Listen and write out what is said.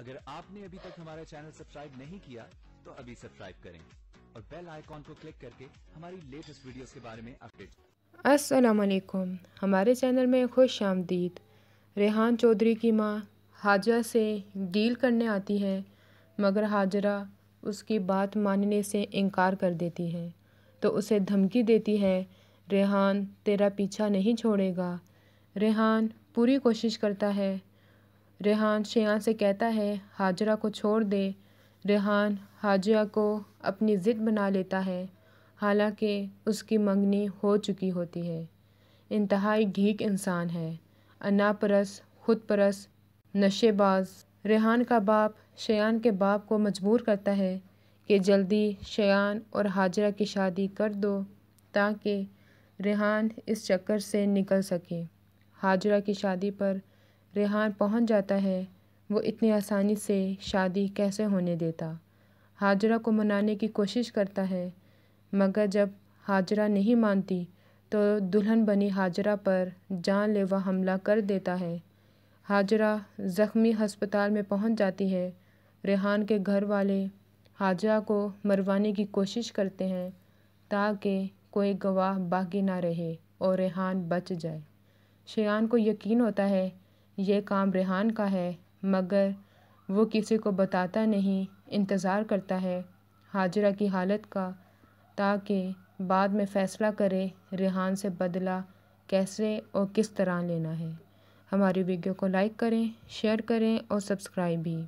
اگر آپ نے ابھی تک ہمارا چینل سبسکرائب نہیں کیا تو ابھی سبسکرائب کریں اور بیل آئیکن کو کلک کر کے ہماری لیٹسٹ ویڈیوز کے بارے میں اپڈیٹ۔ السلام علیکم، ہمارے چینل میں خوش آمدید۔ ریحان چودھری کی ماں حاجرہ سے ڈیل کرنے آتی ہے، مگر حاجرہ اس کی بات ماننے سے انکار کر دیتی ہے تو اسے دھمکی دیتی ہے، ریحان تیرا پیچھا نہیں چھوڑے گا۔ ریحان پوری کوشش کرتا ہے۔ ریحان شیان سے کہتا ہے حاجرہ کو چھوڑ دے۔ ریحان حاجرہ کو اپنی ضد بنا لیتا ہے، حالانکہ اس کی منگنی ہو چکی ہوتی ہے۔ انتہائی ڈھیک انسان ہے، انا پرست، خود پرست، نشے باز۔ ریحان کا باپ شیان کے باپ کو مجبور کرتا ہے کہ جلدی شیان اور حاجرہ کی شادی کر دو تاکہ ریحان اس چکر سے نکل سکے۔ حاجرہ کی شادی پر ریحان پہنچ جاتا ہے، وہ اتنی آسانی سے شادی کیسے ہونے دیتا۔ حاجرہ کو منانے کی کوشش کرتا ہے، مگر جب حاجرہ نہیں مانتی تو دلہن بنی حاجرہ پر جان لیوا حملہ کر دیتا ہے۔ حاجرہ زخمی ہسپتال میں پہنچ جاتی ہے۔ ریحان کے گھر والے حاجرہ کو مروانے کی کوشش کرتے ہیں تاکہ کوئی گواہ باقی نہ رہے اور ریحان بچ جائے۔ شیان کو یقین ہوتا ہے یہ کام ریحان کا ہے، مگر وہ کسی کو بتاتا نہیں، انتظار کرتا ہے حاجرہ کی حالت کا تاکہ بعد میں فیصلہ کرے ریحان سے بدلہ کیسے اور کس طرح لینا ہے۔ ہماری ویڈیو کو لائک کریں، شیئر کریں اور سبسکرائب بھی۔